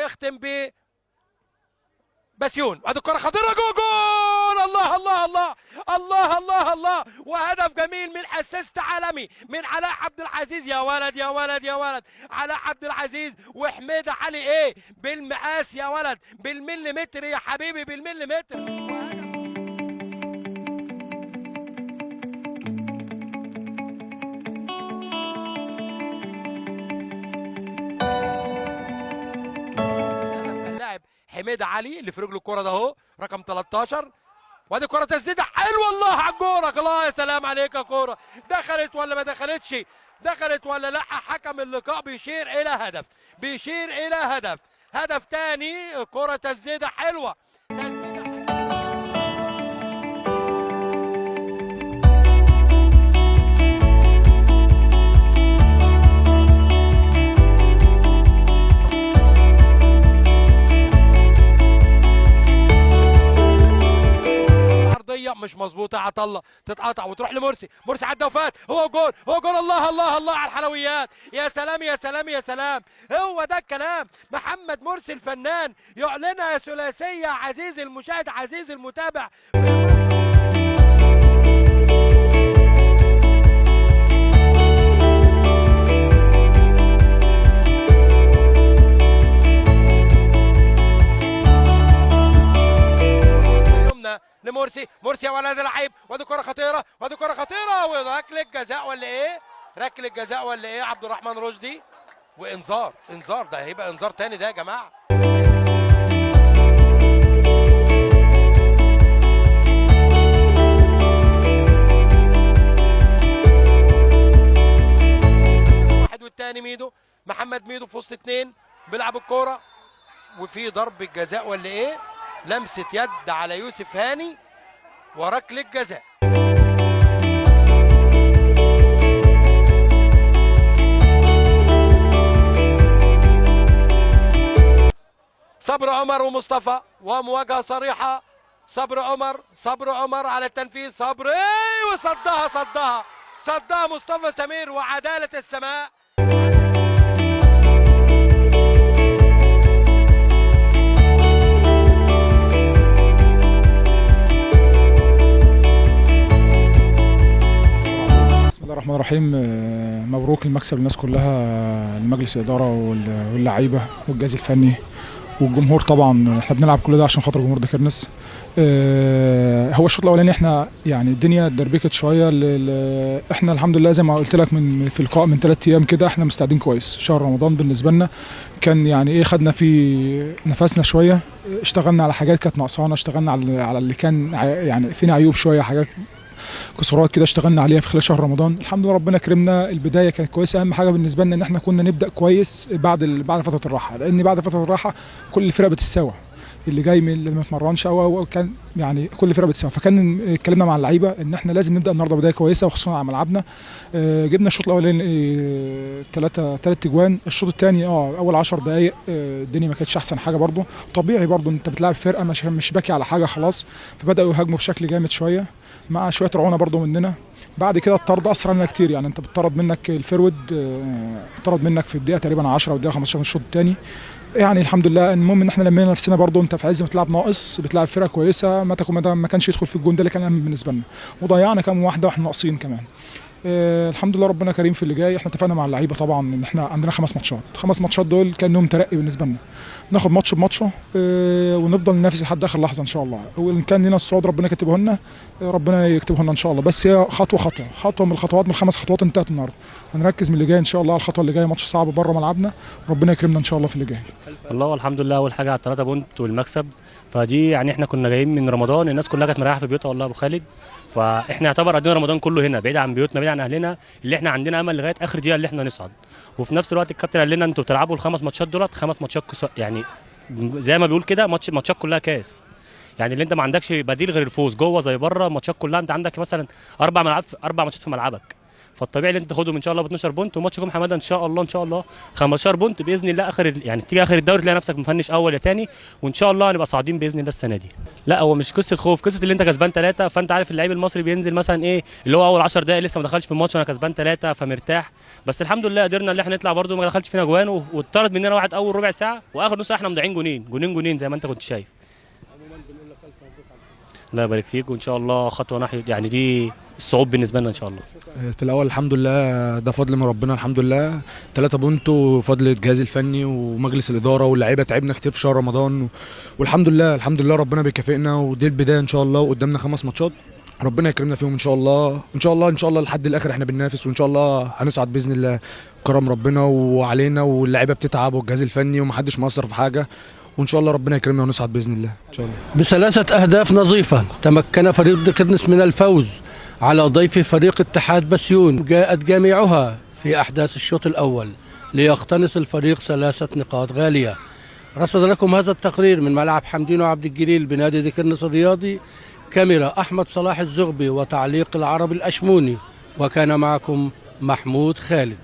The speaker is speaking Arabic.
ويختم ب بسيون. وادي الكره خطيره، جول! الله الله الله الله الله الله! وهدف جميل من اسيست عالمي من علاء عبد العزيز. يا ولد يا ولد يا ولد، علاء عبد العزيز وحميده علي ايه بالمقاس يا ولد، بالمليمتر يا حبيبي، بالمليمتر. اللاعب حميده علي اللي في رجله الكره ده اهو، رقم 13. وادي كره تسديده حلوه، الله على الجورك، الله يا سلام عليك يا كوره. دخلت ولا ما دخلتش؟ دخلت ولا لا؟ حكم اللقاء بيشير الى هدف، بيشير الى هدف. هدف تاني، كره تسديده حلوه، تسديده مش مظبوطه، عطله تتقطع وتروح لمرسي، مرسي عدى وفات، هو جول، هو جول! الله الله الله على الحلويات، يا سلام يا سلام يا سلام! هو ده الكلام. محمد مرسي الفنان يعلنها ثلاثيه عزيزي المشاهد عزيزي المتابع. لمرسي، مرسي يا ولد العيب، وادي كره خطيره، وادي كره خطيره، وركله جزاء ولا ايه؟ ركله جزاء ولا ايه؟ عبد الرحمن رشدي، وانذار، انذار، ده هيبقى انذار تاني ده يا جماعه. واحد والتاني ميدو، محمد ميدو في وسط اتنين بيلعب الكوره، وفي ضربه جزاء ولا ايه؟ لمسه يد على يوسف هاني وركله جزاء. صبر عمر ومصطفى، ومواجهه صريحه. صبر عمر، صبر عمر على التنفيذ، صبر ايه، وصدها صدها صدها مصطفى سمير، وعداله السماء. بسم الله الرحمن الرحيم. مبروك المكسب للناس كلها، المجلس الاداره واللعيبه والجهاز الفني والجمهور. طبعا احنا بنلعب كل ده عشان خاطر جمهور داكرنس. هو الشوط الاولاني احنا يعني الدنيا اتدربكت شويه. احنا الحمد لله زي ما قلت لك في اللقاء من 3 ايام كده، احنا مستعدين كويس. شهر رمضان بالنسبه لنا كان يعني ايه، خدنا فيه نفسنا شويه، اشتغلنا على حاجات كانت ناقصانا، اشتغلنا على اللي كان يعني فينا عيوب شويه، حاجات كسرات كده اشتغلنا عليها في خلال شهر رمضان. الحمد لله ربنا كرمنا، البدايه كانت كويسه. اهم حاجه بالنسبه لنا ان احنا كنا نبدا كويس بعد فتره الراحه، لان بعد فتره الراحه كل الفرق بتتساوى، اللي جاي من اللي ما اتمرنش او كان يعني كل الفرق بتتساوى. فكان اتكلمنا مع اللعيبه ان احنا لازم نبدا النهارده بدايه كويسه، وخصوصا على ملعبنا. جبنا الشوط الاولاني 3 اجوان. الشوط الثاني اول 10 دقائق الدنيا ما كانتش احسن حاجه برده، طبيعي برده انت بتلعب فرقه مش باكي على حاجه خلاص، فبداوا يهاجموا بشكل جامد شويه مع شويه رعونه برده مننا. بعد كده الطرد اسرع لنا كتير، يعني انت بتطرد منك الفيرود، طرد منك في الدقيقه تقريبا 10 او الدقيقه 15 من الشوط الثاني. يعني الحمد لله. المهم ان احنا لمينا نفسنا برده، انت في عز ما تلعب ناقص بتلعب فرقه كويسه، ما كانش يدخل في الجون ده اللي كان اهم بالنسبه لنا، وضيعنا كام واحده واحنا ناقصين كمان. الحمد لله ربنا كريم في اللي جاي. احنا اتفقنا مع اللعيبه طبعا ان احنا عندنا 5 ماتشات، ال5 ماتشات دول كانهم ترقي بالنسبه لنا، ناخد ماتش بماتشه ونفضل ننافس لحد اخر لحظه ان شاء الله. وان كان لنا الصعود ربنا كاتبه لنا، ربنا يكتبه لنا ان شاء الله. بس هي خطوه من الخطوات، من ال5 خطوات انتهت النهارده. هنركز من اللي جاي ان شاء الله على الخطوه اللي جايه، ماتش صعب بره ملعبنا، ربنا يكرمنا ان شاء الله في اللي جاي. والله والحمد لله. اول حاجه على ال3 بونت والمكسب، فدي يعني احنا كنا جايين من رمضان، الناس كلها كانت مريحه في بيوتها والله يا ابو خالد، فاحنا يعتبر قضينا رمضان كله هنا بعيد عن بيوتنا، بعيد عن اهلنا، اللي احنا عندنا امل لغايه اخر دقيقه اللي احنا نصعد. وفي نفس الوقت الكابتن قال لنا انتوا بتلعبوا ال5 ماتشات دولت 5 ماتشات يعني زي ما بيقول كده ماتشات كلها كاس، يعني اللي انت ما عندكش بديل غير الفوز جوه زي بره. ماتشات كلها انت عندك مثلا 4 ماتشات في ملعبك، فالطبيعي ان انت تاخدهم ان شاء الله ب 12 بونت، وماتش جم حماده ان شاء الله 15 بونت باذن الله. اخر يعني تيجي اخر الدوري تلاقي نفسك مفنش اول يا ثاني، وان شاء الله هنبقى صاعدين باذن الله السنه دي. لا هو مش قصه خوف، قصه اللي انت كسبان 3، فانت عارف اللعيب المصري بينزل مثلا ايه اللي هو اول 10 دقائق لسه ما دخلش في الماتش وانا كسبان 3 فمرتاح. بس الحمد لله قدرنا ان احنا نطلع برده، ما دخلش فينا جوان واتطرد مننا واحد اول ربع ساعه، واخر نص ساعه احنا مضيعين جونين زي ما انت كنت شايف. الله يبارك فيك، وان شاء الله خطوه ناحيه يعني دي الصعود بالنسبه لنا ان شاء الله. في الاول الحمد لله ده فضل من ربنا، الحمد لله 3 بونت وفضل الجهاز الفني ومجلس الاداره واللعيبه. تعبنا كتير في شهر رمضان والحمد لله ربنا بيكافئنا، ودي البدايه ان شاء الله، وقدامنا 5 ماتشات ربنا يكرمنا فيهم ان شاء الله لحد الاخر احنا بننافس، وان شاء الله هنصعد باذن الله. كرم ربنا وعلينا، واللعيبه بتتعب والجهاز الفني ومحدش مقصر في حاجه، وان شاء الله ربنا يكرمنا ونصعد باذن الله ان شاء الله. ب3 أهداف نظيفة تمكن فريق دكرنس من الفوز على ضيف فريق اتحاد بسيون، جاءت جميعها في أحداث الشوط الأول ليقتنص الفريق 3 نقاط غالية. رصد لكم هذا التقرير من ملعب حمدين وعبد الجليل بنادي دكرنس الرياضي، كاميرا أحمد صلاح الزغبي وتعليق العربي الأشموني، وكان معكم محمود خالد.